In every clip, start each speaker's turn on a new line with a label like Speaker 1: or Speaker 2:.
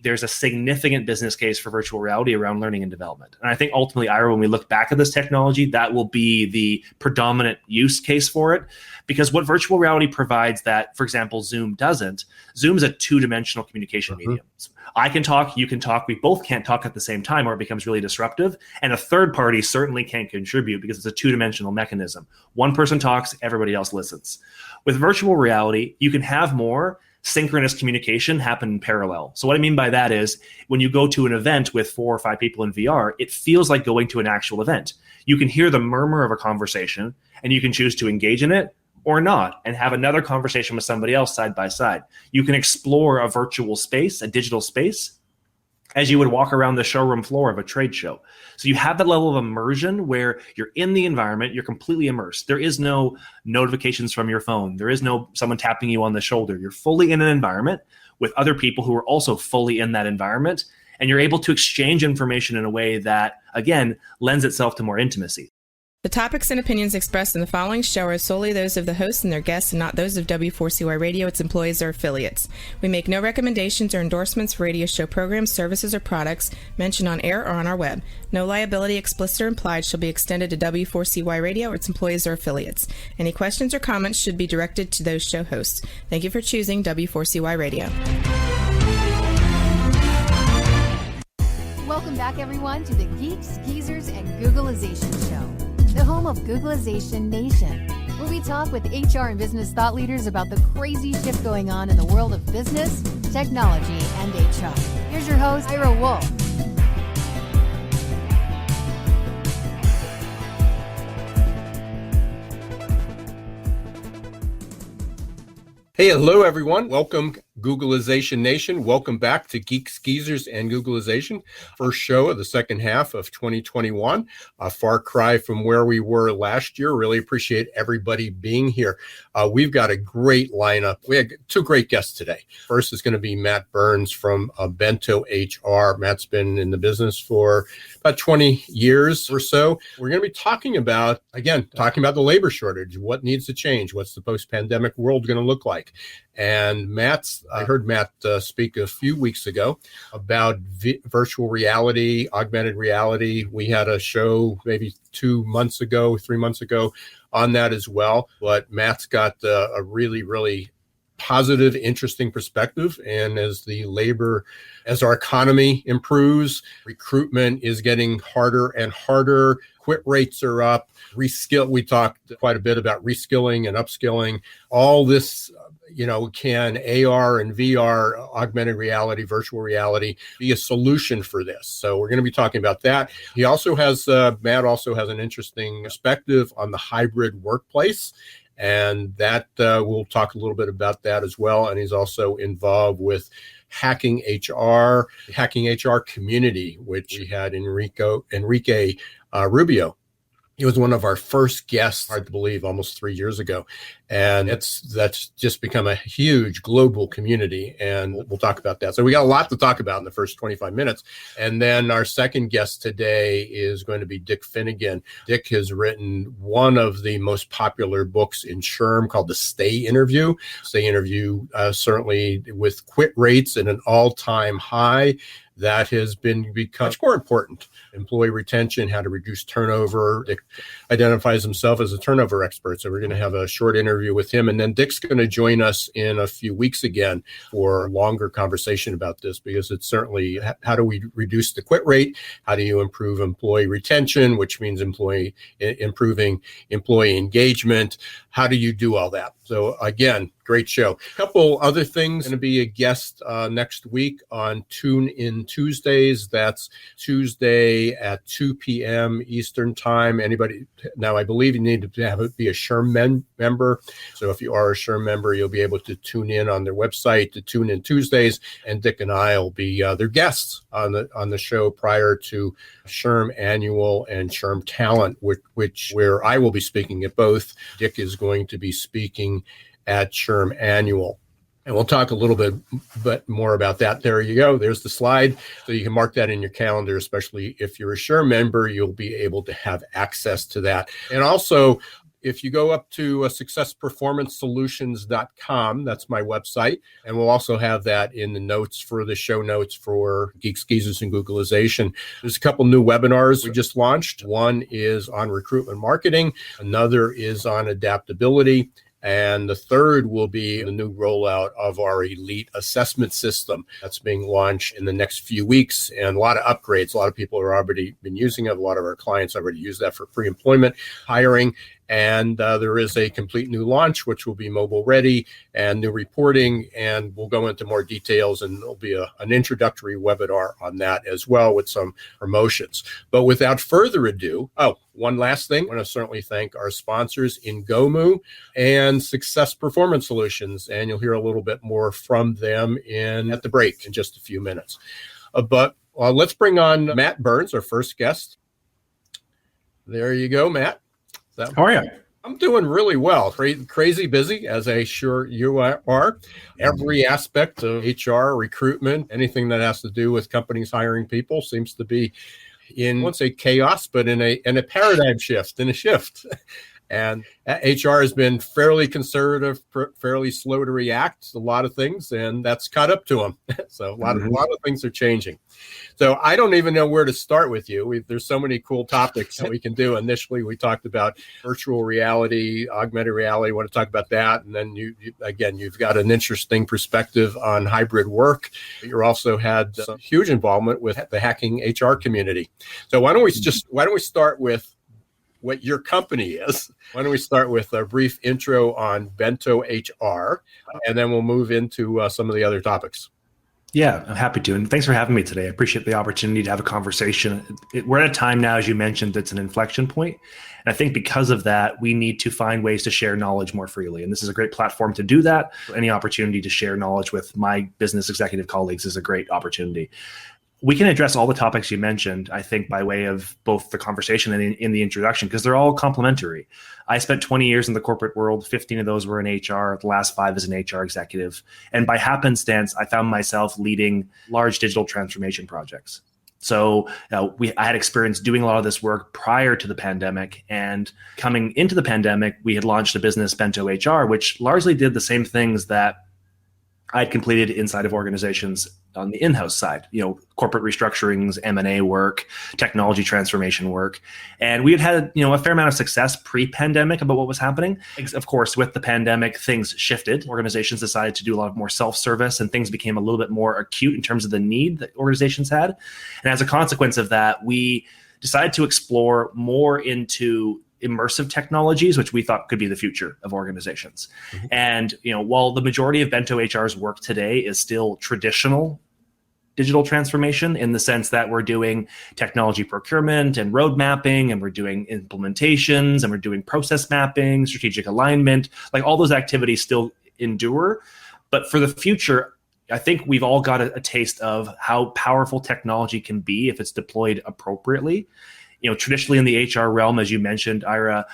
Speaker 1: there's a significant business case for virtual reality around learning and development. And I think ultimately, Ira, when we look back at this technology, that will be the predominant use case for it. Because what virtual reality provides that, for example, Zoom doesn't, Zoom is a two-dimensional communication medium. I can talk, you can talk, we both can't talk at the same time or it becomes really disruptive. And a third party certainly can't contribute because it's a two-dimensional mechanism. One person talks, everybody else listens. With virtual reality, you can have more synchronous communication happen in parallel. So what I mean by that is when you go to an event with 4 or 5 people in VR, it feels like going to an actual event. You can hear the murmur of a conversation and you can choose to engage in it or not and have another conversation with somebody else side by side. You can explore a virtual space, a digital space, as you would walk around the showroom floor of a trade show. So you have that level of immersion where you're in the environment, you're completely immersed. There is no notifications from your phone. There is no someone tapping you on the shoulder. You're fully in an environment with other people who are also fully in that environment. And you're able to exchange information in a way that, again, lends itself to more intimacy.
Speaker 2: The topics and opinions expressed in the following show are solely those of the hosts and their guests and not those of W4CY Radio, its employees, or affiliates. We make no recommendations or endorsements for radio show programs, services, or products mentioned on air or on our web. No liability, explicit or implied, shall be extended to W4CY Radio or its employees or affiliates. Any questions or comments should be directed to those show hosts. Thank you for choosing W4CY Radio.
Speaker 3: Welcome back, everyone, to the Geeks, Geezers, and Googlization Show, the home of Googlization Nation, where we talk with HR and business thought leaders about the crazy shift going on in the world of business, technology, and HR. Here's your host, Ira Wolfe.
Speaker 4: Hey, hello, everyone. Welcome, Googlization Nation. Welcome back to Geeks, Geezers, and Googlization. First show of the second half of 2021. A far cry from where we were last year. Really appreciate everybody being here. We've got a great lineup. We had 2 great guests today. First is going to be Matt Burns from Bento HR. Matt's been in the business for about 20 years or so. We're going to be talking about the labor shortage. What needs to change? What's the post-pandemic world going to look like? And I heard Matt speak a few weeks ago about virtual reality, augmented reality. We had a show maybe 3 months ago on that as well. But Matt's got a really, really positive, interesting perspective. And as our economy improves, recruitment is getting harder and harder. Quit rates are up. We talked quite a bit about reskilling and upskilling. All this, can AR and VR, augmented reality, virtual reality, be a solution for this? So we're going to be talking about that. Matt also has an interesting perspective on the hybrid workplace. And that we'll talk a little bit about that as well. And he's also involved with Hacking HR community, which we had Enrique Rubio. He was one of our first guests, hard to believe, almost 3 years ago. And that's just become a huge global community. And we'll talk about that. So we got a lot to talk about in the first 25 minutes. And then our second guest today is going to be Dick Finnegan. Dick has written one of the most popular books in SHRM called The Stay Interview. Certainly with quit rates at an all-time high. That has become much more important. Employee retention, how to reduce turnover. Dick identifies himself as a turnover expert. So we're going to have a short interview with him. And then Dick's going to join us in a few weeks again for a longer conversation about this, because it's certainly how do we reduce the quit rate? How do you improve employee retention, which means improving employee engagement? How do you do all that? So again, great show. A couple other things. Going to be a guest next week on Tune In Tuesdays. That's Tuesday at 2 p.m. Eastern Time. Now I believe you need to be a SHRM member. So if you are a SHRM member, you'll be able to tune in on their website to Tune In Tuesdays. And Dick and I will be their guests on the show prior to SHRM Annual and SHRM Talent, where I will be speaking at both. Dick is going to be speaking at SHRM Annual. And we'll talk a little bit more about that. There you go. There's the slide. So you can mark that in your calendar, especially if you're a SHRM member, you'll be able to have access to that. And also, if you go up to successperformancesolutions.com, that's my website. And we'll also have that in the notes for the show notes for Geeks, Geezers, and Googlization. There's a couple new webinars we just launched. One is on recruitment marketing. Another is on adaptability. And the third will be the new rollout of our elite assessment system that's being launched in the next few weeks. And a lot of upgrades. A lot of people have already been using it. A lot of our clients already use that for pre-employment hiring. And there is a complete new launch, which will be mobile ready and new reporting. And we'll go into more details, and there'll be an introductory webinar on that as well with some promotions. But without further ado, one last thing. I want to certainly thank our sponsors, Ingomu and Success Performance Solutions. And you'll hear a little bit more from them at the break in just a few minutes. But let's bring on Matt Burns, our first guest. There you go, Matt.
Speaker 1: How are you?
Speaker 4: I'm doing really well. Crazy busy, as I'm sure you are. Every aspect of HR, recruitment, anything that has to do with companies hiring people seems to be in, I won't say chaos, but in a paradigm shift, in a shift. And HR has been fairly conservative, fairly slow to react to a lot of things, and that's caught up to them. So a lot of things are changing. So I don't even know where to start with you. There's so many cool topics that we can do. Initially, we talked about virtual reality, augmented reality. I want to talk about that. And then you've got an interesting perspective on hybrid work. You also had some huge involvement with the hacking HR community. So why don't we start with what your company is? Why don't we start with a brief intro on Bento HR, and then we'll move into some of the other topics.
Speaker 1: Yeah, I'm happy to. And thanks for having me today. I appreciate the opportunity to have a conversation. We're at a time now, as you mentioned, that's an inflection point. And I think because of that, we need to find ways to share knowledge more freely. And this is a great platform to do that. Any opportunity to share knowledge with my business executive colleagues is a great opportunity. We can address all the topics you mentioned, I think, by way of both the conversation and in the introduction, because they're all complementary. I spent 20 years in the corporate world. 15 of those were in HR. The last 5 as an HR executive. And by happenstance, I found myself leading large digital transformation projects. So I had experience doing a lot of this work prior to the pandemic. And coming into the pandemic, we had launched a business, Bento HR, which largely did the same things that I'd completed inside of organizations on the in-house side, corporate restructurings, M&A work, technology transformation work. And we had a fair amount of success pre-pandemic about what was happening. Of course, with the pandemic, things shifted. Organizations decided to do a lot more self-service, and things became a little bit more acute in terms of the need that organizations had. And as a consequence of that, we decided to explore more into immersive technologies, which we thought could be the future of organizations. Mm-hmm. And while the majority of Bento HR's work today is still traditional digital transformation, in the sense that we're doing technology procurement and road mapping, and we're doing implementations, and we're doing process mapping, strategic alignment, like all those activities still endure. But for the future, I think we've all got a taste of how powerful technology can be if it's deployed appropriately. Traditionally in the HR realm, as you mentioned, Ira,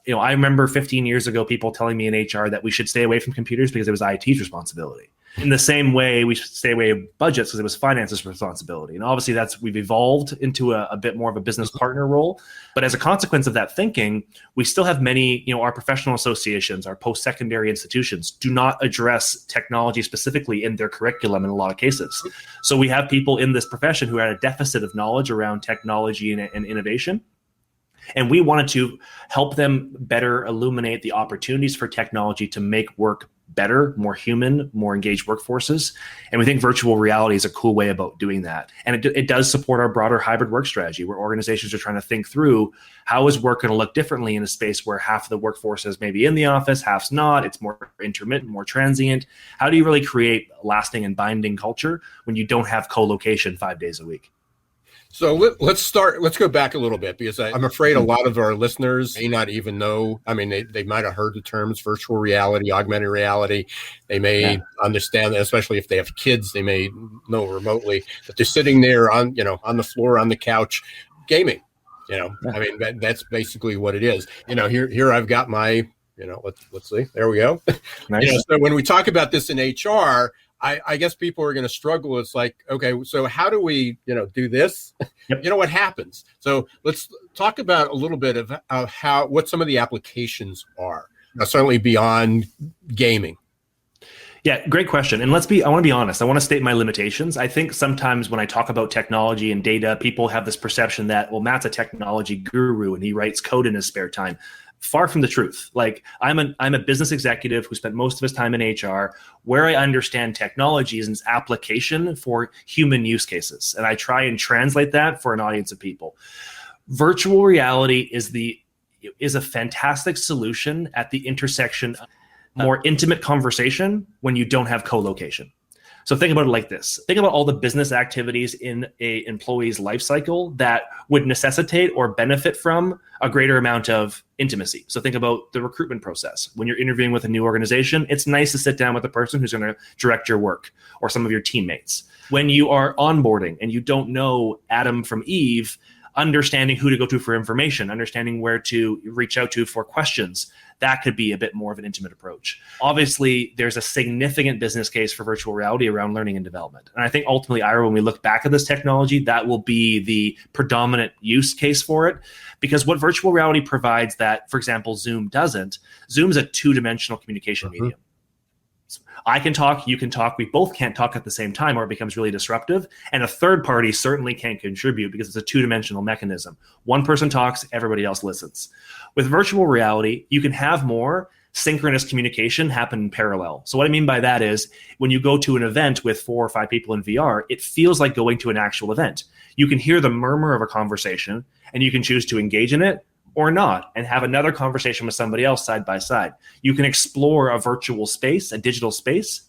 Speaker 1: I remember 15 years ago, people telling me in HR that we should stay away from computers because it was IT's responsibility. In the same way, we should stay away from budgets because it was finance's responsibility. And obviously we've evolved into a bit more of a business partner role. But as a consequence of that thinking, we still have many, our professional associations, our post-secondary institutions do not address technology specifically in their curriculum in a lot of cases. So we have people in this profession who had a deficit of knowledge around technology and innovation. And we wanted to help them better illuminate the opportunities for technology to make work better, more human, more engaged workforces. And we think virtual reality is a cool way about doing that. And it does support our broader hybrid work strategy, where organizations are trying to think through how is work going to look differently in a space where half of the workforce is maybe in the office, half's not. It's more intermittent, more transient. How do you really create lasting and binding culture when you don't have co-location 5 days a week?
Speaker 4: So let's go back a little bit, because I'm afraid a lot of our listeners may not even know. I mean, they might have heard the terms virtual reality, augmented reality. They may understand that, especially if they have kids, they may know remotely that they're sitting there on the floor, on the couch, gaming. I mean, that's basically what it is. Here I've got my, let's see, there we go.
Speaker 1: Nice.
Speaker 4: So when we talk about this in HR, I guess people are going to struggle. It's like, okay, so how do we, do this?
Speaker 1: Yep.
Speaker 4: What happens? So let's talk about a little bit of what some of the applications are, certainly beyond gaming.
Speaker 1: Yeah, great question. And I want to be honest. I want to state my limitations. I think sometimes when I talk about technology and data, people have this perception that, well, Matt's a technology guru and he writes code in his spare time. Far from the truth. Like I'm a business executive who spent most of his time in HR. Where I understand technology is its application for human use cases. And I try and translate that for an audience of people. Virtual reality is a fantastic solution at the intersection of more intimate conversation when you don't have co-location. So think about it like this. Think about all the business activities in a employee's life cycle that would necessitate or benefit from a greater amount of intimacy. So think about the recruitment process. When you're interviewing with a new organization, it's nice to sit down with the person who's going to direct your work or some of your teammates. When you are onboarding and you don't know Adam from Eve, understanding who to go to for information, understanding where to reach out to for questions, that could be a bit more of an intimate approach. Obviously, there's a significant business case for virtual reality around learning and development. And I think ultimately, Ira, when we look back at this technology, that will be the predominant use case for it. Because what virtual reality provides that, for example, Zoom doesn't, Zoom's a two-dimensional communication medium. I can talk, you can talk, we both can't talk at the same time or it becomes really disruptive. And a third party certainly can't contribute because it's a two-dimensional mechanism. One person talks, everybody else listens. With virtual reality, you can have more synchronous communication happen in parallel. So what I mean by that is when you go to an event with 4 or 5 people in VR, it feels like going to an actual event. You can hear the murmur of a conversation and you can choose to engage in it or not and have another conversation with somebody else side by side. You can explore a virtual space, a digital space,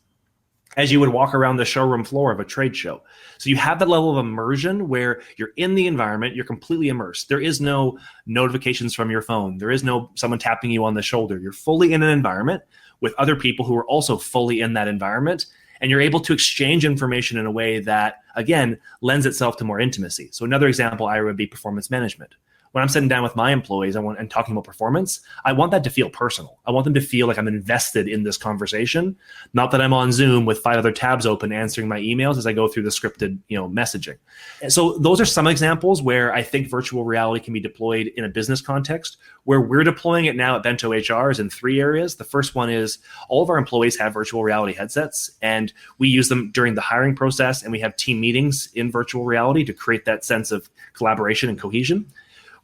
Speaker 1: as you would walk around the showroom floor of a trade show. So you have that level of immersion where you're in the environment, you're completely immersed. There is no notifications from your phone. There is no someone tapping you on the shoulder. You're fully in an environment with other people who are also fully in that environment. And you're able to exchange information in a way that, again, lends itself to more intimacy. So another example, Ira, would be performance management. When I'm sitting down with my employees and talking about performance, I want that to feel personal. I want them to feel like I'm invested in this conversation, not that I'm on Zoom with 5 other tabs open answering my emails as I go through the scripted, messaging. And so those are some examples where I think virtual reality can be deployed in a business context. Where we're deploying it now at Bento HR is in 3 areas. The first one is all of our employees have virtual reality headsets, and we use them during the hiring process, and we have team meetings in virtual reality to create that sense of collaboration and cohesion.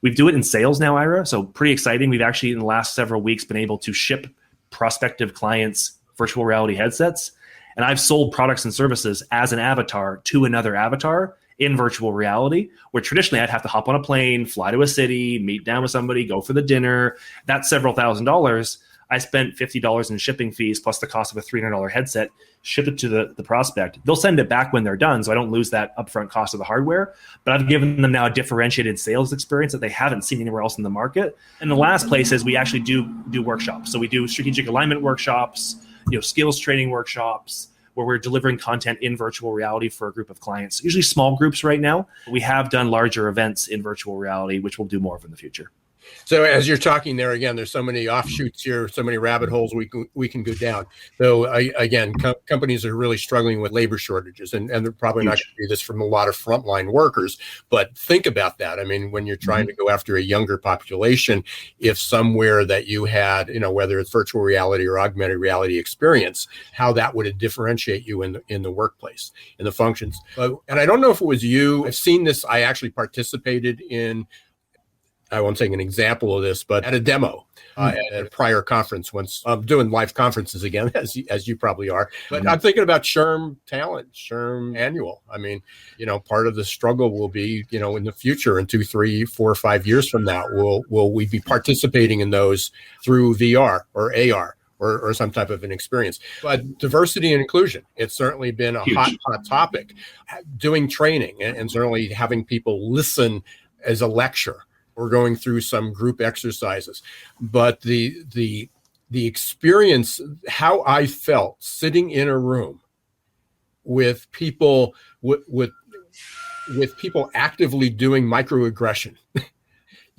Speaker 1: We do it in sales now, Ira, so pretty exciting. We've actually, in the last several weeks, been able to ship prospective clients virtual reality headsets. And I've sold products and services as an avatar to another avatar in virtual reality, where traditionally I'd have to hop on a plane, fly to a city, meet down with somebody, go for the dinner. That's several $1,000s. I spent $50 in shipping fees plus the cost of a $300 headset, shipped it to the prospect. They'll send it back when they're done, so I don't lose that upfront cost of the hardware. But I've given them now a differentiated sales experience that they haven't seen anywhere else in the market. And the last place is we actually do workshops. So we do strategic alignment workshops, skills training workshops, where we're delivering content in virtual reality for a group of clients, usually small groups right now. We have done larger events in virtual reality, which we'll do more of in the future.
Speaker 4: So as you're talking there, again, there's so many offshoots here, so many rabbit holes we can go down. So again, companies are really struggling with labor shortages, and they're probably not going to do this from a lot of frontline workers. But think about that. I mean, when you're trying to go after a younger population, if somewhere that you had, whether it's virtual reality or augmented reality experience, how that would differentiate you in the workplace, in the functions. And I don't know if it was you. I've seen this. I actually participated in, I won't take an example of this, but at a demo at a prior conference once. I'm doing live conferences again, as you probably are. But I'm thinking about SHRM Talent, SHRM Annual. I mean, part of the struggle will be, in the future, in 2, 3, 4, 5 years from now, will we be participating in those through VR or AR? Or some type of an experience. But diversity and inclusion, it's certainly been a hot topic. Doing training and certainly having people listen as a lecture. We're going through some group exercises, but the experience, how I felt sitting in a room with people with people actively doing microaggression,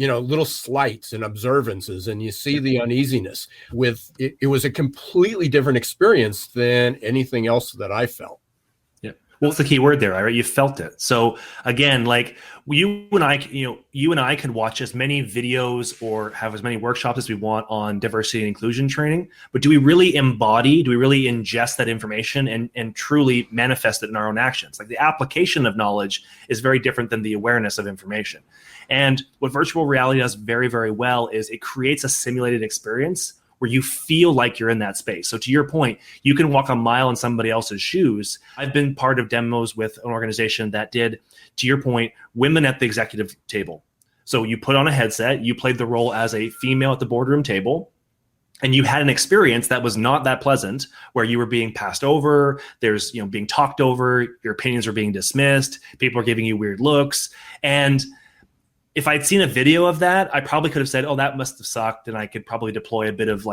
Speaker 4: little slights and observances, and you see the uneasiness with it. It was a completely different experience than anything else that I felt.
Speaker 1: Yeah. Well, what's the key word there, Ira? You felt it. So again, like you and I could watch as many videos or have as many workshops as we want on diversity and inclusion training, but do we really ingest that information and truly manifest it in our own actions? Like the application of knowledge is very different than the awareness of information. And what virtual reality does very, very well is it creates a simulated experience where you feel like you're in that space. So to your point, you can walk a mile in somebody else's shoes. I've been part of demos with an organization that did, to your point, women at the executive table. So you put on a headset, you played the role as a female at the boardroom table, and you had an experience that was not that pleasant, where you were being passed over, there's, being talked over, your opinions are being dismissed, people are giving you weird looks. And if I'd seen a video of that, I probably could have said, oh, that must have sucked. And I could probably deploy a bit of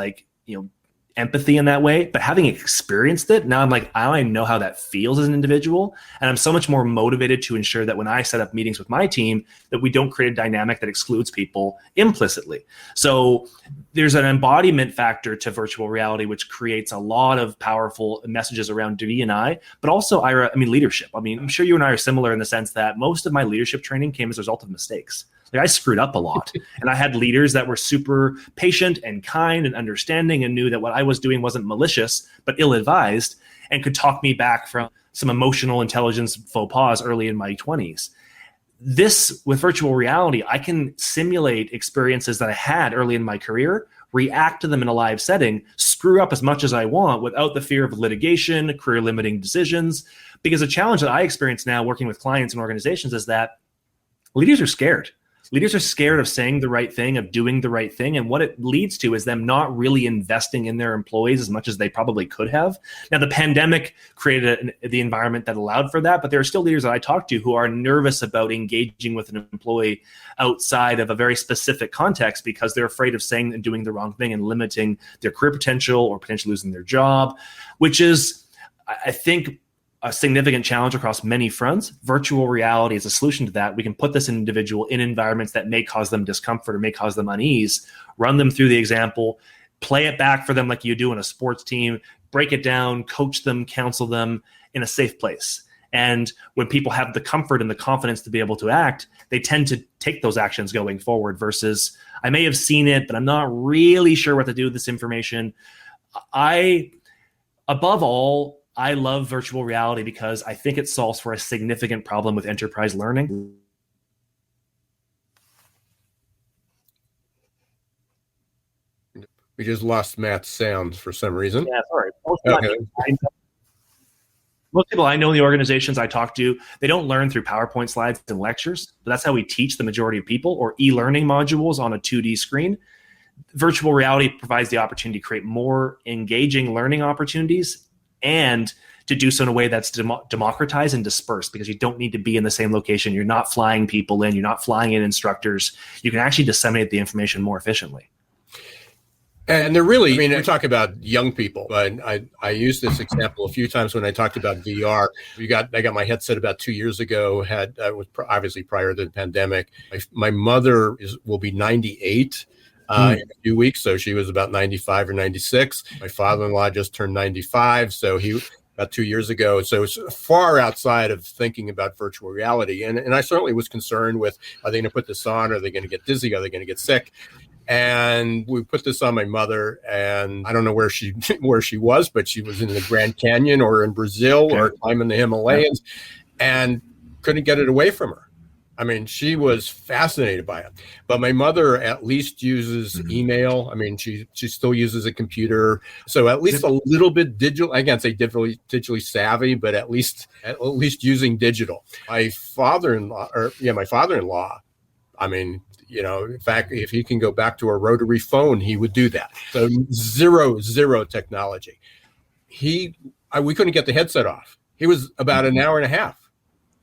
Speaker 1: empathy in that way. But having experienced it, now I'm like, I know how that feels as an individual. And I'm so much more motivated to ensure that when I set up meetings with my team, that we don't create a dynamic that excludes people implicitly. So there's an embodiment factor to virtual reality, which creates a lot of powerful messages around D&I, but also, Ira, leadership. I'm sure you and I are similar in the sense that most of my leadership training came as a result of mistakes. Like I screwed up a lot, and I had leaders that were super patient and kind and understanding and knew that what I was doing wasn't malicious, but ill-advised, and could talk me back from some emotional intelligence faux pas early in my 20s. This, with virtual reality, I can simulate experiences that I had early in my career, react to them in a live setting, screw up as much as I want without the fear of litigation, career-limiting decisions. Because a challenge that I experience now working with clients and organizations is that leaders are scared. Leaders are scared of saying the right thing, of doing the right thing. And what it leads to is them not really investing in their employees as much as they probably could have. Now, the pandemic created the environment that allowed for that, but there are still leaders that I talk to who are nervous about engaging with an employee outside of a very specific context because they're afraid of saying and doing the wrong thing and limiting their career potential or potentially losing their job, which is, I think, a significant challenge across many fronts. Virtual reality is a solution to that. We can put this individual in environments that may cause them discomfort or may cause them unease, run them through the example, play it back for them like you do in a sports team, break it down, coach them, counsel them in a safe place. And when people have the comfort and the confidence to be able to act, they tend to take those actions going forward versus, I may have seen it, but I'm not really sure what to do with this information. Above all, I love virtual reality because I think it solves for a significant problem with enterprise learning.
Speaker 4: We just lost Matt's sound for some reason.
Speaker 1: Yeah, sorry. Most people I know in the organizations I talk to, they don't learn through PowerPoint slides and lectures, but that's how we teach the majority of people, or e-learning modules on a 2D screen. Virtual reality provides the opportunity to create more engaging learning opportunities and to do so in a way that's democratized and dispersed, because you don't need to be in the same location. You're not flying people in. You're not flying in instructors. You can actually disseminate the information more efficiently.
Speaker 4: And they're really, we talk about young people. I used this example a few times when I talked about VR. I got my headset about 2 years ago, was obviously prior to the pandemic. My mother will be 98 in a few weeks. So she was about 95 or 96. My father-in-law just turned 95. So he about 2 years ago. So it's far outside of thinking about virtual reality. And I certainly was concerned with, are they going to put this on? Are they going to get dizzy? Are they going to get sick? And we put this on my mother, and I don't know where she was, but she was in the Grand Canyon or in Brazil or climbing the Himalayas, and couldn't get it away from her. She was fascinated by it. But my mother at least uses email. She still uses a computer. So at least a little bit digital. I can't say digitally savvy, but at least using digital. My father-in-law, in fact, if he can go back to a rotary phone, he would do that. So zero technology. We couldn't get the headset off. He was about an hour and a half.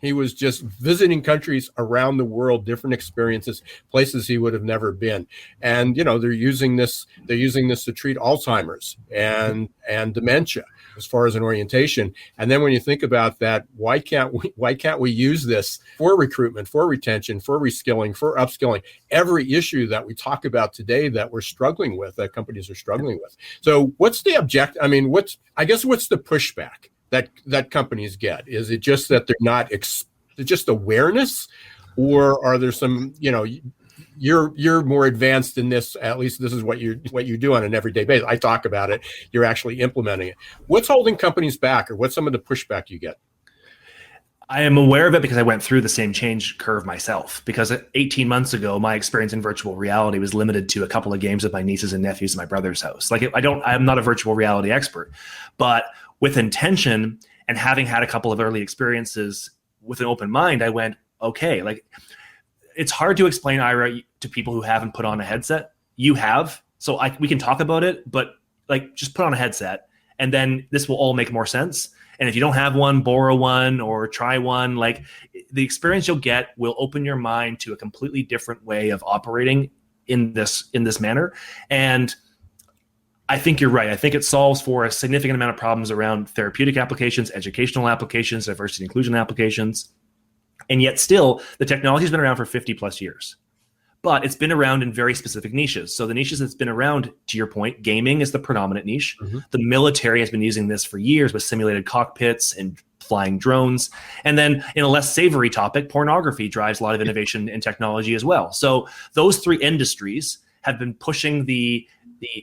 Speaker 4: He was just visiting countries around the world, different experiences, places he would have never been. And, they're using this to treat Alzheimer's and dementia. as far as an orientation. And then when you think about that, why can't we use this for recruitment, for retention, for reskilling, for upskilling, every issue that we talk about today that we're struggling with, that companies are struggling with. So what's the object? I mean, what's the pushback that companies get? Is it just that they're not, just awareness, or are there some, you're more advanced in this, at least this is what you do on an everyday basis. I talk about it, you're actually implementing it. What's holding companies back, or what's some of the pushback you get?
Speaker 1: I am aware of it because I went through the same change curve myself. Because 18 months ago, my experience in virtual reality was limited to a couple of games with my nieces and nephews at my brother's house. I'm not a virtual reality expert, but with intention and having had a couple of early experiences with an open mind, I went, okay, it's hard to explain, Ira, to people who haven't put on a headset. You have, so we can talk about it, but just put on a headset, and then this will all make more sense. And if you don't have one, borrow one or try one. The experience you'll get will open your mind to a completely different way of operating in this manner. And I think you're right. I think it solves for a significant amount of problems around therapeutic applications, educational applications, diversity and inclusion applications. And yet still, the technology has been around for 50 plus years. But it's been around in very specific niches. So the niches that's been around, to your point, gaming is the predominant niche. Mm-hmm. The military has been using this for years with simulated cockpits and flying drones. And then in a less savory topic, pornography drives a lot of innovation in technology as well. So those three industries have been pushing the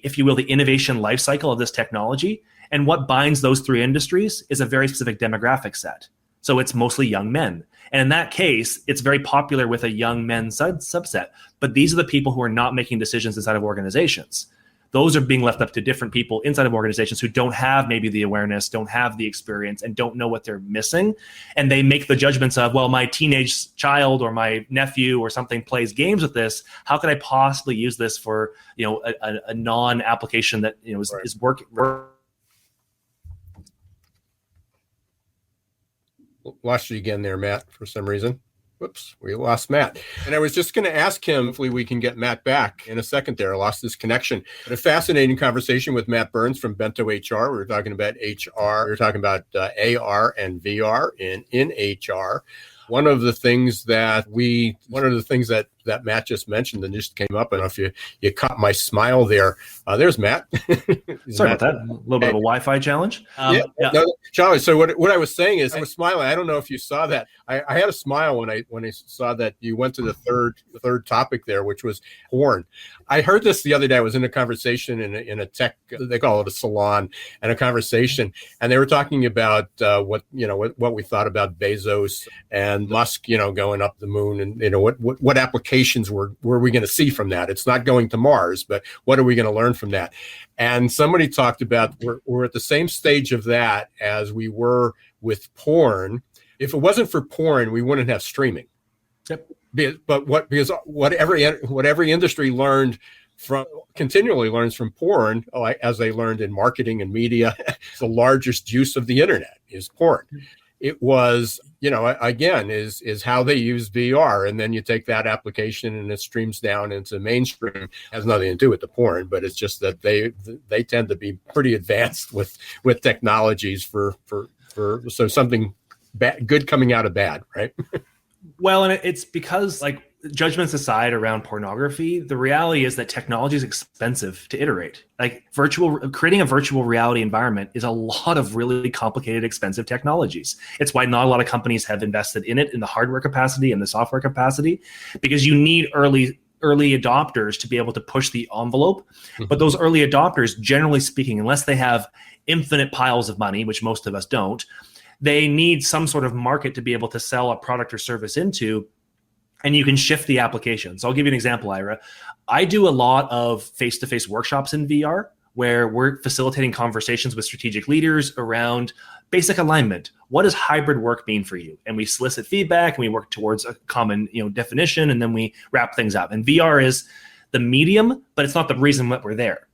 Speaker 1: if you will, the innovation life cycle of this technology. And what binds those three industries is a very specific demographic set. So it's mostly young men. And in that case, it's very popular with a young men subset. But these are the people who are not making decisions inside of organizations. Those are being left up to different people inside of organizations who don't have maybe the awareness, don't have the experience, and don't know what they're missing. And they make the judgments of, well, my teenage child or my nephew or something plays games with this. How could I possibly use this for a non-application that is working?
Speaker 4: Lost you again there, Matt, for some reason. Whoops, we lost Matt. And I was just going to ask him, hopefully we can get Matt back in a second there. I lost this connection. But a fascinating conversation with Matt Burns from Bento HR. We were talking about HR. We were talking about AR and VR in HR. One of the things that Matt just mentioned and just came up, I don't know if you caught my smile there. There's Matt.
Speaker 1: Sorry about that. A little bit of a Wi-Fi challenge.
Speaker 4: Yeah. No, Charlie, so what I was saying is I was smiling. I don't know if you saw that. I had a smile when I saw that you went to the third topic there, which was porn. I heard this the other day. I was in a conversation in a tech, they call it a salon, and a conversation, and they were talking about what we thought about Bezos and Musk, going up the moon, and what applications were we going to see from that? It's not going to Mars, but what are we going to learn from that? And somebody talked about we're at the same stage of that as we were with porn. If it wasn't for porn, we wouldn't have streaming.
Speaker 1: Yep.
Speaker 4: But what every industry continually learns from porn, as they learned in marketing and media, the largest use of the internet is porn. It was, again, is how they use VR. And then you take that application and it streams down into mainstream. It has nothing to do with the porn, but it's just that they tend to be pretty advanced with technologies for so something good coming out of bad, right?
Speaker 1: Well, and it's because, judgments aside around pornography, the reality is that technology is expensive to iterate. Creating a virtual reality environment is a lot of really complicated, expensive technologies. It's why not a lot of companies have invested in it in the hardware capacity and the software capacity, because you need early adopters to be able to push the envelope. Mm-hmm. But those early adopters, generally speaking, unless they have infinite piles of money, which most of us don't, they need some sort of market to be able to sell a product or service into, and you can shift the application. So I'll give you an example, Ira. I do a lot of face-to-face workshops in VR where we're facilitating conversations with strategic leaders around basic alignment. What does hybrid work mean for you? And we solicit feedback and we work towards a common definition, and then we wrap things up. And VR is the medium, but it's not the reason that we're there.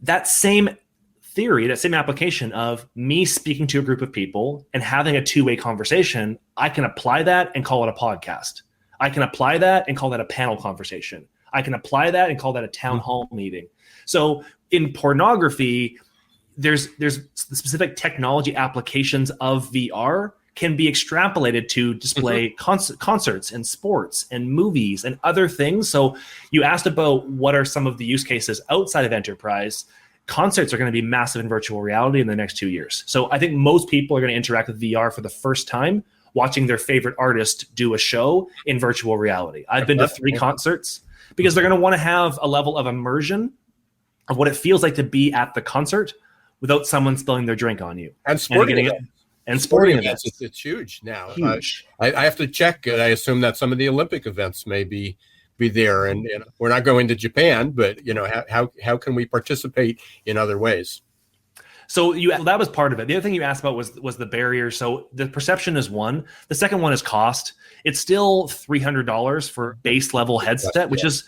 Speaker 1: That same theory, that same application of me speaking to a group of people and having a two-way conversation, I can apply that and call it a podcast. I can apply that and call that a panel conversation. I can apply that and call that a town hall meeting. So in pornography, there's specific technology applications of VR can be extrapolated to display concerts and sports and movies and other things. So you asked about what are some of the use cases outside of enterprise. Concerts are going to be massive in virtual reality in the next 2 years. So I think most people are going to interact with VR for the first time, watching their favorite artist do a show in virtual reality. I've been to 3 concerts because they're going to want to have a level of immersion of what it feels like to be at the concert without someone spilling their drink on you.
Speaker 4: And sporting events.
Speaker 1: And sporting events.
Speaker 4: It's huge now.
Speaker 1: Huge.
Speaker 4: I have to check. I assume that some of the Olympic events may be there. And we're not going to Japan, but how can we participate in other ways?
Speaker 1: So that was part of it. The other thing you asked about was the barrier. So the perception is one. The second one is cost. It's still $300 for base level headset, which is,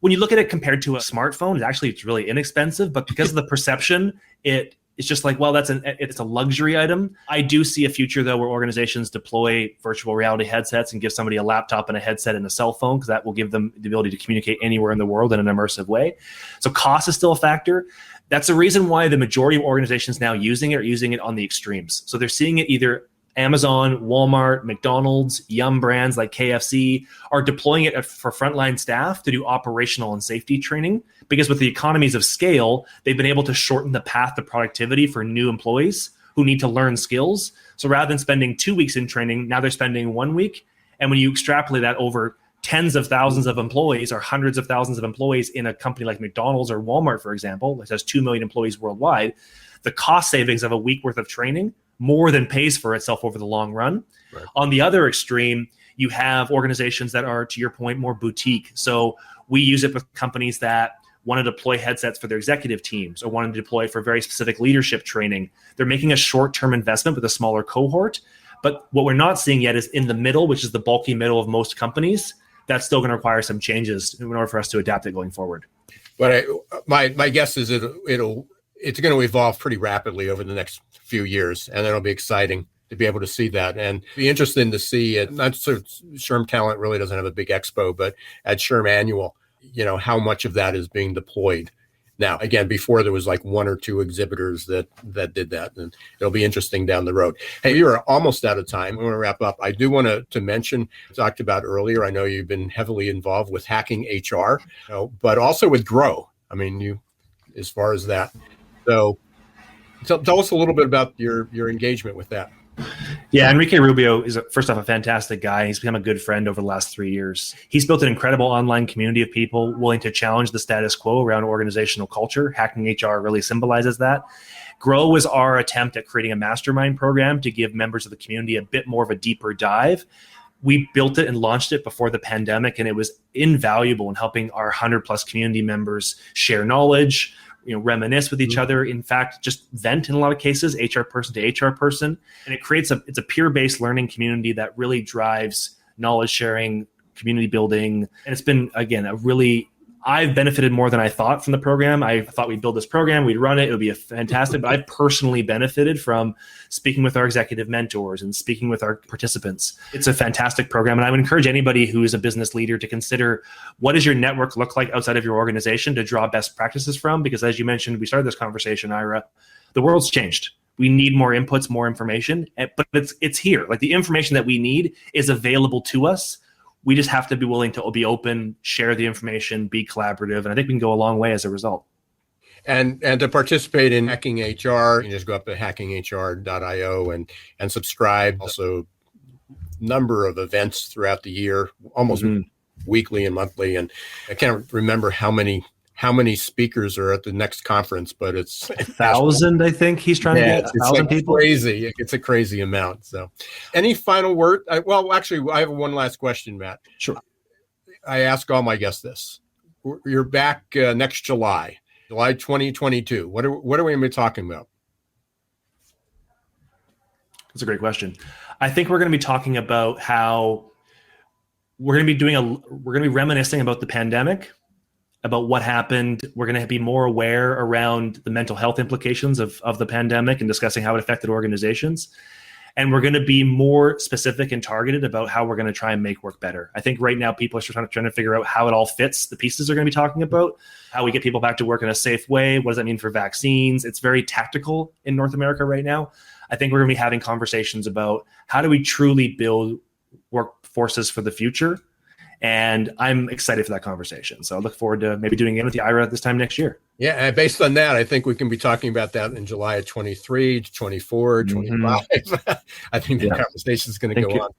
Speaker 1: when you look at it compared to a smartphone, it's really inexpensive. But because of the perception, it's just like, well, it's a luxury item. I do see a future, though, where organizations deploy virtual reality headsets and give somebody a laptop and a headset and a cell phone, because that will give them the ability to communicate anywhere in the world in an immersive way. So cost is still a factor. That's the reason why the majority of organizations now are using it on the extremes. So they're seeing it either Amazon, Walmart, McDonald's, Yum brands like KFC are deploying it for frontline staff to do operational and safety training, because with the economies of scale, they've been able to shorten the path to productivity for new employees who need to learn skills. So rather than spending 2 weeks in training, now they're spending 1 week. And when you extrapolate that over tens of thousands of employees or hundreds of thousands of employees in a company like McDonald's or Walmart, for example, which has 2 million employees worldwide, the cost savings of a week worth of training more than pays for itself over the long run. Right. On the other extreme, you have organizations that are, to your point, more boutique. So we use it with companies that want to deploy headsets for their executive teams or want to deploy it for very specific leadership training. They're making a short-term investment with a smaller cohort. But what we're not seeing yet is in the middle, which is the bulky middle of most companies. That's still going to require some changes in order for us to adapt it going forward.
Speaker 4: But my guess is it's going to evolve pretty rapidly over the next few years, and it'll be exciting to be able to see that, and be interesting to see it. Not so SHRM Talent really doesn't have a big expo, but at SHRM Annual, how much of that is being deployed. Now, again, before there was like 1 or 2 exhibitors that did that, and it'll be interesting down the road. Hey, we are almost out of time. We want to wrap up. I do want to mention, talked about earlier, I know you've been heavily involved with hacking HR, but also with Grow. I mean, as far as that. So tell us a little bit about your engagement with that.
Speaker 1: Yeah, Enrique Rubio is, first off, a fantastic guy. He's become a good friend over the last 3 years. He's built an incredible online community of people willing to challenge the status quo around organizational culture. Hacking HR really symbolizes that. Grow was our attempt at creating a mastermind program to give members of the community a bit more of a deeper dive. We built it and launched it before the pandemic, and it was invaluable in helping our 100+ community members share knowledge, reminisce with each other. In fact, just vent in a lot of cases, HR person to HR person. And it creates it's a peer-based learning community that really drives knowledge sharing, community building. And it's been, again, I've benefited more than I thought from the program. I thought we'd build this program, we'd run it, it would be fantastic. But I've personally benefited from speaking with our executive mentors and speaking with our participants. It's a fantastic program. And I would encourage anybody who is a business leader to consider, what does your network look like outside of your organization to draw best practices from? Because as you mentioned, we started this conversation, Ira, the world's changed. We need more inputs, more information, but it's here. Like, the information that we need is available to us. We just have to be willing to be open, share the information, be collaborative. And I think we can go a long way as a result.
Speaker 4: And to participate in Hacking HR, you just go up to hackinghr.io and subscribe. Also, number of events throughout the year, almost weekly and monthly. And I can't remember how many speakers are at the next conference, but it's
Speaker 1: 1,000. I think he's trying to get 1,000 people.
Speaker 4: Crazy. It's a crazy amount. So, any final word? Well, actually, I have one last question, Matt.
Speaker 1: Sure.
Speaker 4: I ask all my guests this. You're back next July 2022. What are we going to be talking about?
Speaker 1: That's a great question. I think we're going to be talking about how we're going to be reminiscing about the pandemic, about what happened. We're going to be more aware around the mental health implications of the pandemic and discussing how it affected organizations. And we're going to be more specific and targeted about how we're going to try and make work better. I think right now people are trying to figure out how it all fits. The pieces are going to be talking about how we get people back to work in a safe way. What does that mean for vaccines? It's very tactical in North America right now. I think we're going to be having conversations about how do we truly build workforces for the future. And I'm excited for that conversation. So I look forward to maybe doing it with the Ira this time next year.
Speaker 4: Yeah, and based on that, I think we can be talking about that in July of 23, 24, 25. I think the conversation is going to go on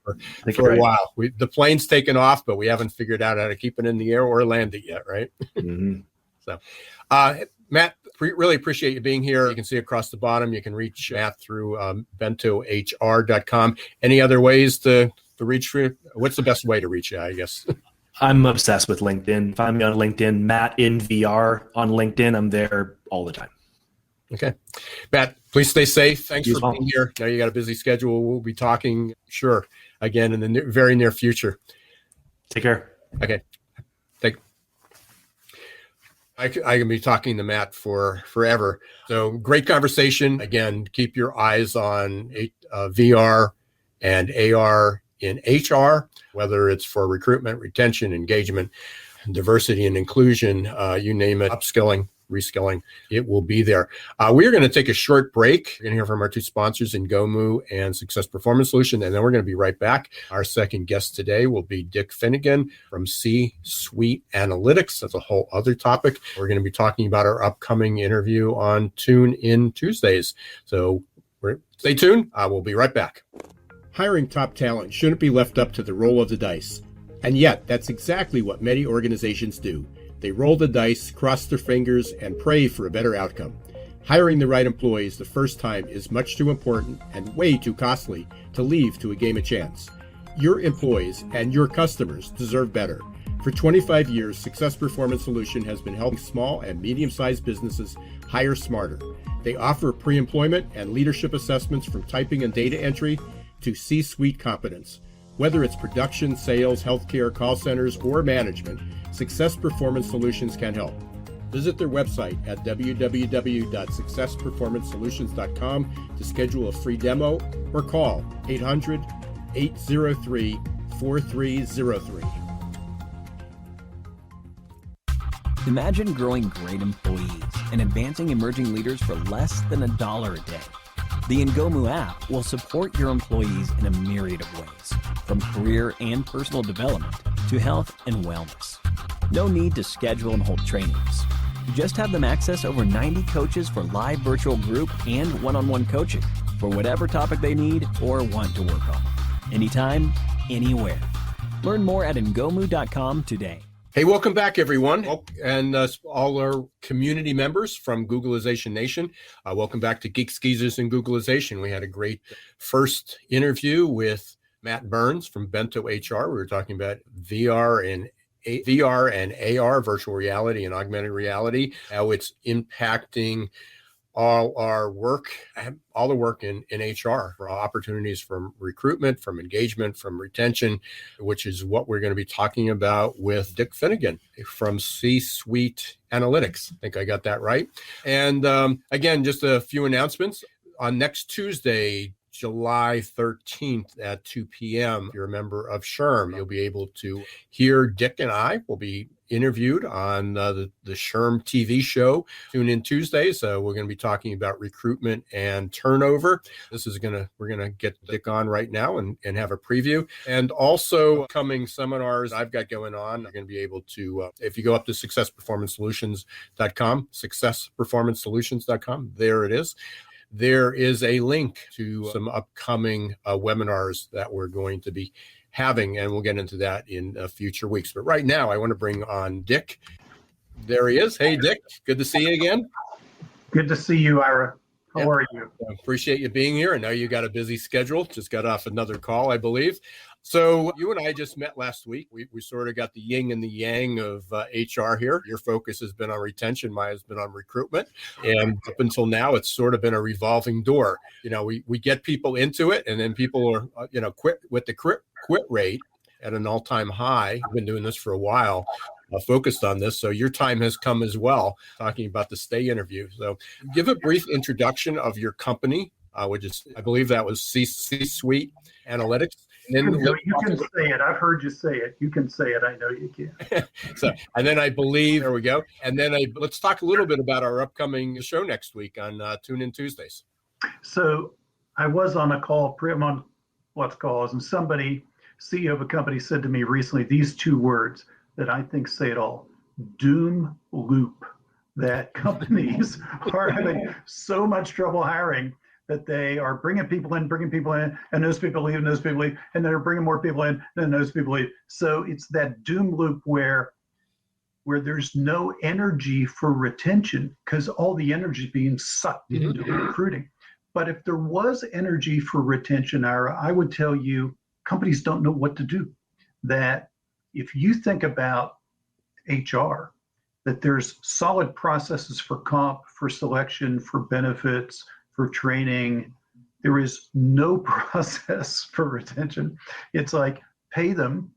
Speaker 4: for a while. The plane's taken off, but we haven't figured out how to keep it in the air or land it yet, right? So, Matt, really appreciate you being here. You can see across the bottom, you can reach Matt through bentohr.com. Any other ways to reach you? What's the best way to reach you, I guess?
Speaker 1: I'm obsessed with LinkedIn. Find me on LinkedIn, Matt in VR on LinkedIn. I'm there all the time.
Speaker 4: Okay. Matt, please stay safe. Thanks for being here. I know you got a busy schedule. We'll be talking, sure, again in the very near future.
Speaker 1: Take care.
Speaker 4: Okay. I can be talking to Matt for forever. So great conversation. Again, keep your eyes on VR and AR in HR, whether it's for recruitment, retention, engagement, diversity and inclusion, you name it, upskilling, reskilling, it will be there. We're going to take a short break. We're going to hear from our two sponsors, Ngomu and Success Performance Solution, and then we're going to be right back. Our second guest today will be Dick Finnegan from C-Suite Analytics. That's a whole other topic. We're going to be talking about our upcoming interview on Tune In Tuesdays. So stay tuned. We'll be right back. Hiring top talent shouldn't be left up to the roll of the dice. And yet, that's exactly what many organizations do. They roll the dice, cross their fingers, and pray for a better outcome. Hiring the right employees the first time is much too important and way too costly to leave to a game of chance. Your employees and your customers deserve better. For 25 years, Success Performance Solution has been helping small and medium-sized businesses hire smarter. They offer pre-employment and leadership assessments from typing and data entry to C-suite competence. Whether it's production, sales, healthcare, call centers, or management, Success Performance Solutions can help. Visit their website at www.successperformancesolutions.com to schedule a free demo or call 800-803-4303.
Speaker 5: Imagine growing great employees and advancing emerging leaders for less than $1 a day. The Ngomu app will support your employees in a myriad of ways, from career and personal development to health and wellness. No need to schedule and hold trainings. Just have them access over 90 coaches for live virtual group and one-on-one coaching for whatever topic they need or want to work on. Anytime, anywhere. Learn more at ngomu.com today.
Speaker 4: Hey, welcome back, everyone, and all our community members from Googlization Nation. Welcome back to Geeks Geezers and Googlization. We had a great first interview with Matt Burns from Bento HR. We were talking about VR and AR, virtual reality and augmented reality, how it's impacting all the work in HR, for opportunities from recruitment, from engagement, from retention, which is what we're going to be talking about with Dick Finnegan from C-Suite Analytics. I think I got that right. And again, just a few announcements. On next Tuesday, July 13th at 2 p.m., if you're a member of SHRM, you'll be able to hear Dick and I will be interviewed on the SHRM TV show Tune In Tuesdays. We're going to be talking about recruitment and turnover. We're going to get Dick on right now and have a preview. And also coming seminars I've got going on, you're going to be able to, if you go up to successperformancesolutions.com, there it is. There is a link to some upcoming webinars that we're going to be having, and we'll get into that in future weeks. But right now, I want to bring on Dick. There he is. Hey, Dick. Good to see you again.
Speaker 6: Good to see you, Ira. How are you?
Speaker 4: I appreciate you being here. I know you got a busy schedule. Just got off another call, I believe. So you and I just met last week. We sort of got the yin and the yang of HR here. Your focus has been on retention. Mine has been on recruitment. And up until now, it's sort of been a revolving door. You know, we get people into it, and then people are, quit with the quit rate at an all-time high. I've been doing this for a while, focused on this. So your time has come as well, talking about the stay interview. So give a brief introduction of your company, which is, I believe that was C-suite analytics. And then
Speaker 6: You can say it. I've heard you say it. You can say it. I know you can.
Speaker 4: And then I believe, there we go. And then let's talk a little bit about our upcoming show next week on Tune In Tuesdays.
Speaker 6: So I was on a call, I'm on What's Calls, and somebody, CEO of a company, said to me recently these two words that I think say it all: doom loop. That companies are having so much trouble hiring that they are bringing people in, and those people leave, and then they're bringing more people in, and those people leave. So it's that doom loop where there's no energy for retention because all the energy is being sucked into recruiting. But if there was energy for retention, Ira, I would tell you companies don't know what to do. That if you think about HR, that there's solid processes for comp, for selection, for benefits, for training. There is no process for retention. It's like pay them,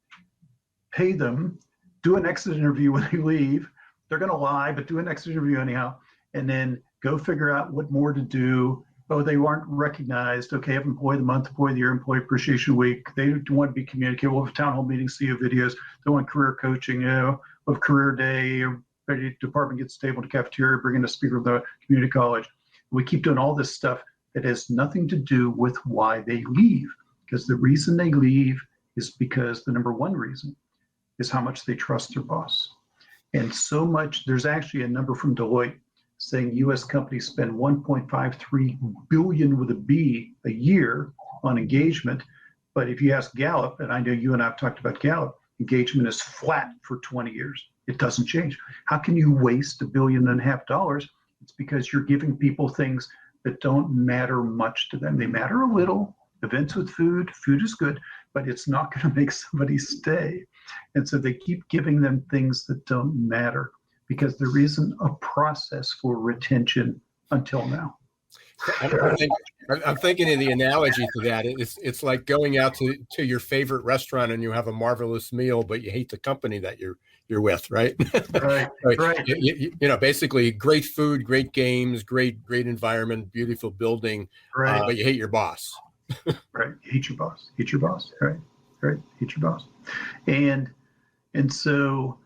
Speaker 6: do an exit interview when they leave. They're going to lie, but do an exit interview anyhow, and then go figure out what more to do. Oh, they weren't recognized. Okay, have employee of the month, employee of the year, employee appreciation week. They want to be communicated. We'll have town hall meetings, CEO videos. They want career coaching, of career day. Department gets stable to cafeteria, bring in a speaker of the community college. We keep doing all this stuff that has nothing to do with why they leave. Because the reason they leave is because the number one reason is how much they trust their boss. And so much, there's actually a number from Deloitte saying U.S. companies spend $1.53 billion with a B a year on engagement. But if you ask Gallup, and I know you and I have talked about Gallup, engagement is flat for 20 years. It doesn't change. How can you waste $1.5 billion? It's because you're giving people things that don't matter much to them. They matter a little. Events with food is good, but it's not going to make somebody stay. And so they keep giving them things that don't matter because there isn't a process for retention until now.
Speaker 4: I'm thinking of the analogy to that. It's like going out to your favorite restaurant and you have a marvelous meal, but you hate the company that you're with, right?
Speaker 6: Right.
Speaker 4: Basically great food, great games, great environment, beautiful building,
Speaker 6: right.
Speaker 4: But you hate your boss.
Speaker 6: Right. Hate your boss. Right. Hate your boss. And so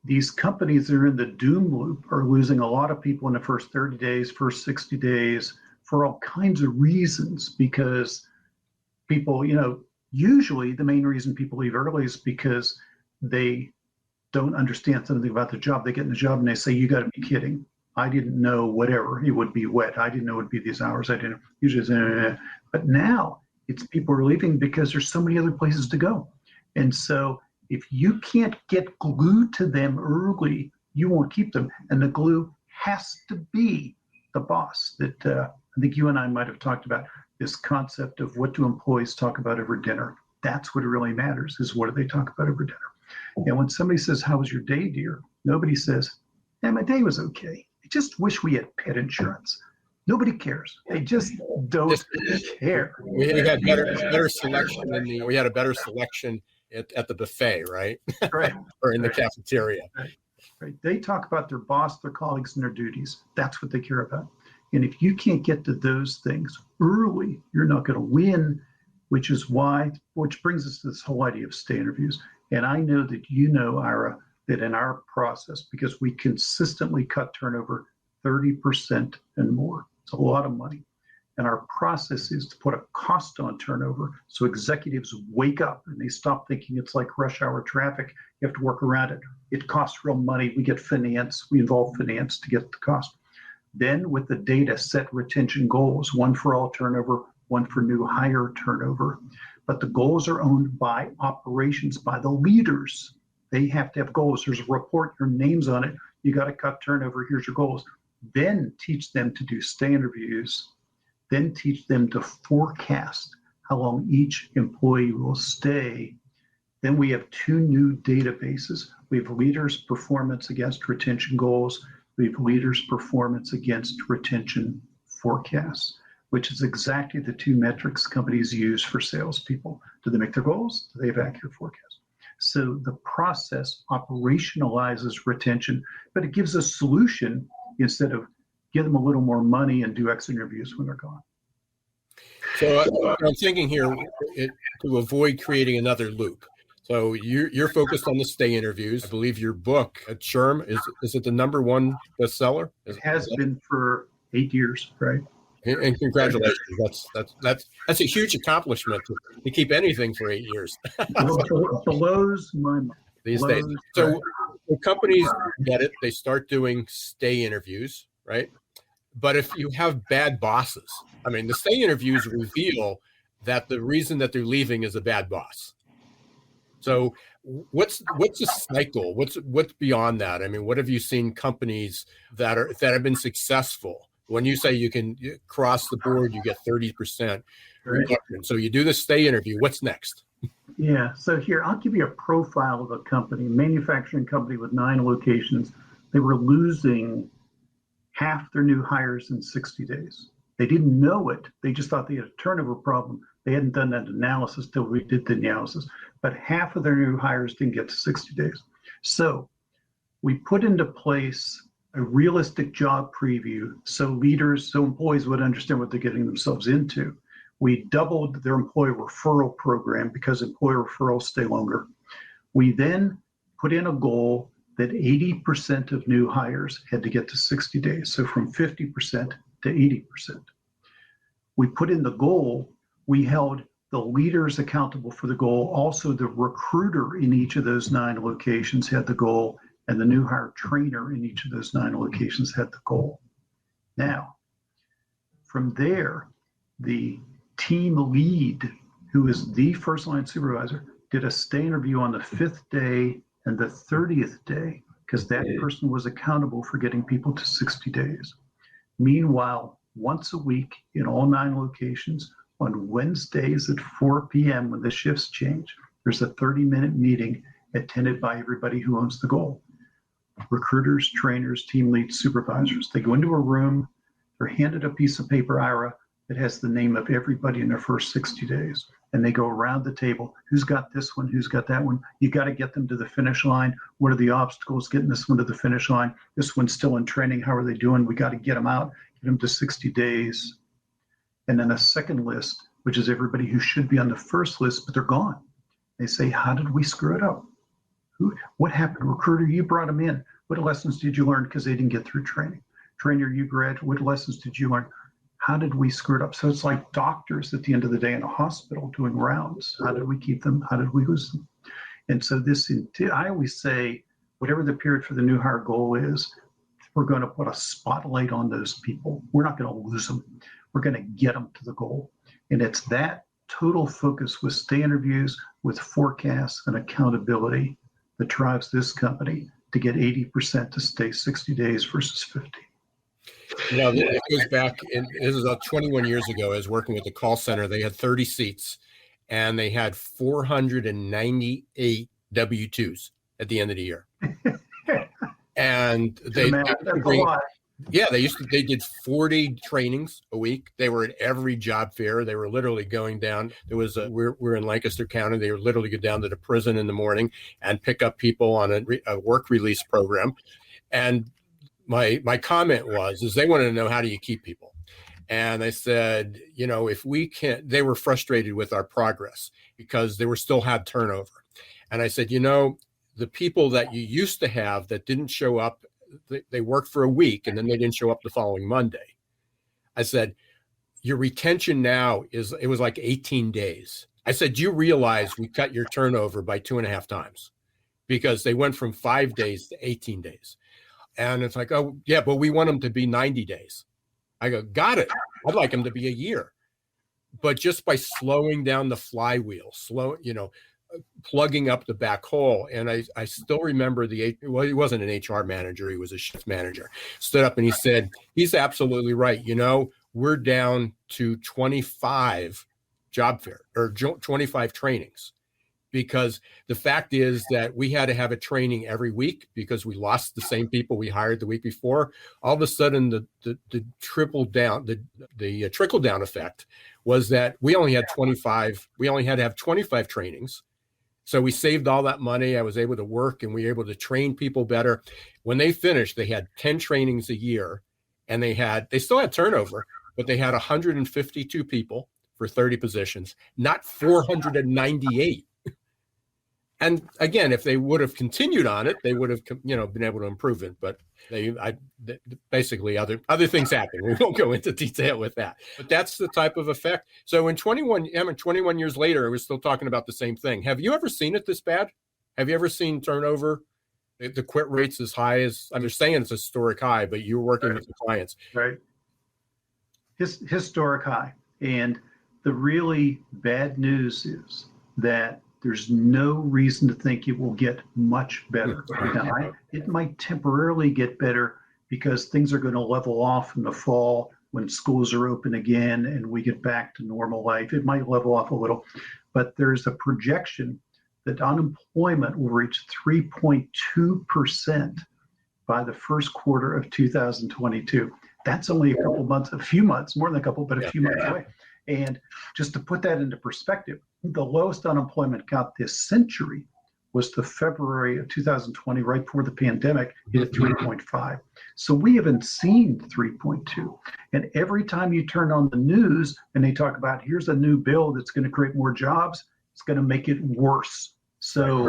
Speaker 6: these companies that are in the doom loop are losing a lot of people in the first 30 days, first 60 days for all kinds of reasons, because people, usually the main reason people leave early is because they don't understand something about the job. They get in the job and they say, you got to be kidding. I didn't know whatever, it would be wet. I didn't know it would be these hours. I didn't usually, but now it's people are leaving because there's so many other places to go. And so if you can't get glue to them early, you won't keep them. And the glue has to be the boss. That I think you and I might have talked about this concept of what do employees talk about over dinner. That's what really matters, is what do they talk about over dinner. And when somebody says, how was your day, dear? Nobody says, yeah, my day was okay. I just wish we had pet insurance. Nobody cares. They just don't care.
Speaker 4: We had better selection we had a better selection at the buffet, right?
Speaker 6: Right.
Speaker 4: Or in the cafeteria.
Speaker 6: Right. They talk about their boss, their colleagues, and their duties. That's what they care about. And if you can't get to those things early, you're not going to win, which brings us to this whole idea of stay interviews. And I know that Ira, that in our process, because we consistently cut turnover 30% and more, it's a lot of money. And our process is to put a cost on turnover so executives wake up and they stop thinking it's like rush hour traffic. You have to work around it. It costs real money. We get finance. We involve finance to get the cost. Then with the data, set retention goals, one for all turnover, one for new hire turnover. But the goals are owned by operations, by the leaders. They have to have goals. There's a report, your name's on it. You got to cut turnover. Here's your goals. Then teach them to do stay interviews. Then teach them to forecast how long each employee will stay. Then we have two new databases. We have leaders' performance against retention goals. We have leaders' performance against retention forecasts, which is exactly the two metrics companies use for salespeople. Do they make their goals? Do they have accurate forecasts? So the process operationalizes retention, but it gives a solution instead of give them a little more money and do exit interviews when they're gone.
Speaker 4: So I'm thinking here to avoid creating another loop. So you're focused on the stay interviews. I believe your book at SHRM is it the #1 bestseller?
Speaker 6: It has been for 8 years, right?
Speaker 4: And congratulations. That's a huge accomplishment to keep anything for 8 years.
Speaker 6: Blows my mind.
Speaker 4: These days. So companies get it. They start doing stay interviews, right? But if you have bad bosses, I mean, the stay interviews reveal that the reason that they're leaving is a bad boss. So what's the cycle? What's beyond that? I mean, what have you seen companies that have been successful? When you say you can cross the board, you get 30% reduction. So you do the stay interview. What's next?
Speaker 6: Yeah. So here, I'll give you a profile of a company, a manufacturing company with 9 locations. They were losing half their new hires in 60 days. They didn't know it. They just thought they had a turnover problem. They hadn't done that analysis till we did the analysis. But half of their new hires didn't get to 60 days. So we put into place a realistic job preview so employees would understand what they're getting themselves into. We doubled their employee referral program because employee referrals stay longer. We then put in a goal that 80% of new hires had to get to 60 days. So from 50% to 80%. We put in the goal, we held the leaders accountable for the goal. Also, the recruiter in each of those 9 locations had the goal, and the new hire trainer in each of those 9 locations had the goal. Now, from there, the team lead, who is the first line supervisor, did a stay interview on the 5th day and the 30th day, because that person was accountable for getting people to 60 days. Meanwhile, once a week in all 9 locations, on Wednesdays at 4 p.m. when the shifts change, there's a 30-minute meeting attended by everybody who owns the goal. Recruiters, trainers, team leads, supervisors. They go into a room, they're handed a piece of paper, Ira, that has the name of everybody in their first 60 days. And they go around the table. Who's got this one? Who's got that one? You got to get them to the finish line. What are the obstacles getting this one to the finish line? This one's still in training. How are they doing? We got to get them out, get them to 60 days. And then a second list, which is everybody who should be on the first list, but they're gone. They say, how did we screw it up? What happened? Recruiter, you brought them in. What lessons did you learn because they didn't get through training? Trainer, you graduated. What lessons did you learn? How did we screw it up? So it's like doctors at the end of the day in a hospital doing rounds. How did we keep them? How did we lose them? And so I always say, whatever the period for the new hire goal is, we're going to put a spotlight on those people. We're not going to lose them. We're going to get them to the goal. And it's that total focus with stay interviews, with forecasts and accountability that drives this company to get 80% to stay 60 days versus 50.
Speaker 4: You know, it goes back, and this is about 21 years ago. I was working with the call center. They had 30 seats, and they had 498 W-2s at the end of the year. And they did 40 trainings a week. They were at every job fair. They were literally going down. We're in Lancaster County. They were literally go down to the prison in the morning and pick up people on a work release program. And my comment is they wanted to know, how do you keep people? And I said, if we can't, they were frustrated with our progress because they still had turnover. And I said, the people that you used to have that didn't show up, they worked for a week and then they didn't show up the following Monday. I said, your retention now it was like 18 days. I said, do you realize we cut your turnover by 2.5 times? Because they went from 5 days to 18 days. And it's like, oh, yeah, but we want them to be 90 days. I go, got it. I'd like them to be a year. But just by slowing down the flywheel, plugging up the back hole. And I still remember he wasn't an HR manager. He was a shift manager. Stood up and he said, he's absolutely right. We're down to 25 job fair or 25 trainings. Because the fact is that we had to have a training every week because we lost the same people we hired the week before. All of a sudden, the trickle down effect was that we only had 25. We only had to have 25 trainings. So we saved all that money. I was able to work and we were able to train people better. When they finished, they had 10 trainings a year, and they still had turnover, but they had 152 people for 30 positions, not 498. And again, if they would have continued on it, they would have, been able to improve it. But basically other things happen. We won't go into detail with that. But that's the type of effect. So in 21 years later, we're still talking about the same thing. Have you ever seen it this bad? Have you ever seen turnover? The quit rates as high as, I'm just saying it's a historic high, but you're working with the clients.
Speaker 6: Right. Historic high. And the really bad news is that there's no reason to think it will get much better. Now, it might temporarily get better because things are going to level off in the fall when schools are open again and we get back to normal life. It might level off a little, but there's a projection that unemployment will reach 3.2% by the first quarter of 2022. That's only a few months, more than a couple, but a few months away. And just to put that into perspective, the lowest unemployment count this century was the February of 2020, right before the pandemic, hit 3.5. So we haven't seen 3.2. And every time you turn on the news and they talk about here's a new bill that's going to create more jobs, it's going to make it worse. So,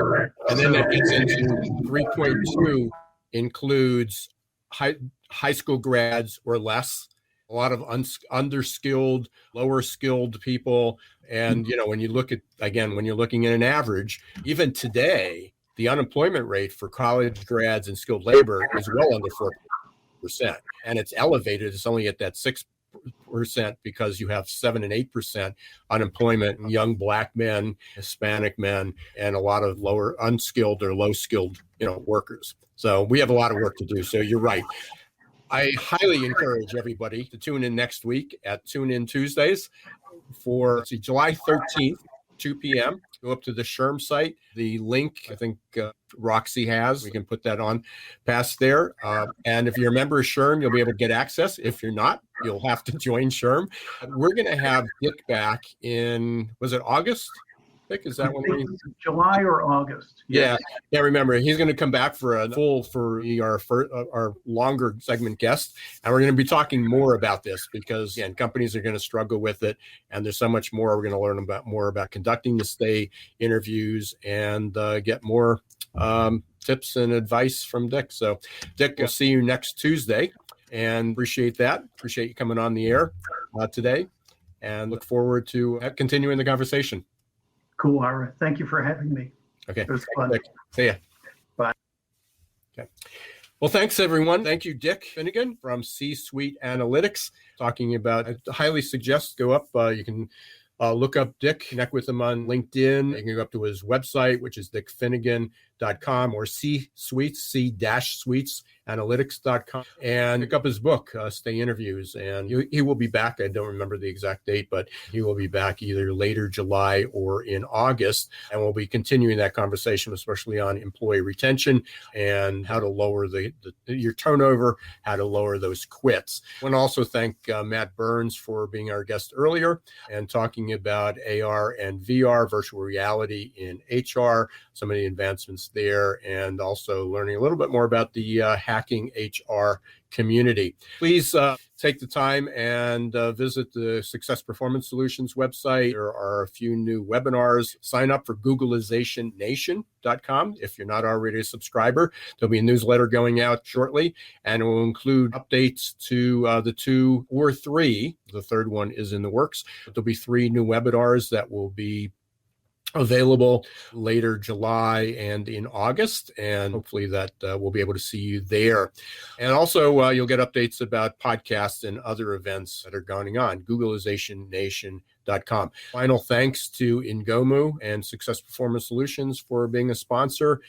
Speaker 4: and then that gets into 3.2 includes high school grads or less. A lot of underskilled, lower skilled people. And, when you look at, again, when you're looking at an average, even today, the unemployment rate for college grads and skilled labor is well under 4%. And it's elevated. It's only at that 6% because you have 7 and 8% unemployment in young Black men, Hispanic men, and a lot of lower unskilled or low skilled, workers. So we have a lot of work to do. So you're right. I highly encourage everybody to tune in next week at Tune In Tuesdays for July 13th, 2 p.m. Go up to the SHRM site. The link, I think Roxy has. We can put that on past there. And if you're a member of SHRM, you'll be able to get access. If you're not, you'll have to join SHRM. We're going to have Dick back in, was it August? Dick, is that when
Speaker 6: July or August?
Speaker 4: Yes. Yeah. Remember, he's going to come back for our longer segment guest, and we're going to be talking more about this because, again, companies are going to struggle with it, and there's so much more we're going to learn more about conducting the stay interviews and get more tips and advice from Dick. So, Dick, we'll see you next Tuesday, and appreciate that. Appreciate you coming on the air today, and look forward to continuing the conversation.
Speaker 6: Cool, Ira. Thank you for having me.
Speaker 4: Okay.
Speaker 6: It was fun.
Speaker 4: See ya.
Speaker 6: Bye.
Speaker 4: Okay. Well, thanks, everyone. Thank you, Dick Finnegan from C-Suite Analytics, talking about, I highly suggest go up. You can look up Dick, connect with him on LinkedIn. You can go up to his website, which is dickfinnegan.com, or C-Suites Analytics.com, and pick up his book, Stay Interviews. And he will be back. I don't remember the exact date, but he will be back either later July or in August. And we'll be continuing that conversation, especially on employee retention and how to lower your turnover, how to lower those quits. I want to also thank Matt Burns for being our guest earlier and talking about AR and VR, virtual reality in HR, some of the advancements there, and also learning a little bit more about the hacking HR community. Please take the time and visit the Success Performance Solutions website. There are a few new webinars. Sign up for Googlizationnation.com if you're not already a subscriber. There'll be a newsletter going out shortly, and it will include updates to the 2 or 3. The third one is in the works. But there'll be 3 new webinars that will be available later July and in August, and hopefully that we'll be able to see you there. And also you'll get updates about podcasts and other events that are going on, Googlizationnation.com. Final thanks to Ingomu and Success Performance Solutions for being a sponsor.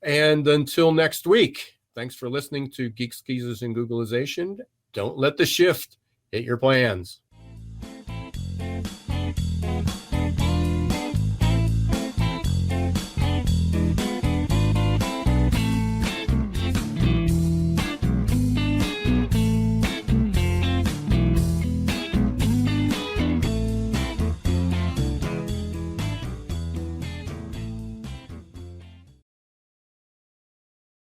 Speaker 4: And until next week, thanks for listening to Geeks Geezers and Googlization. Don't let the shift hit your plans.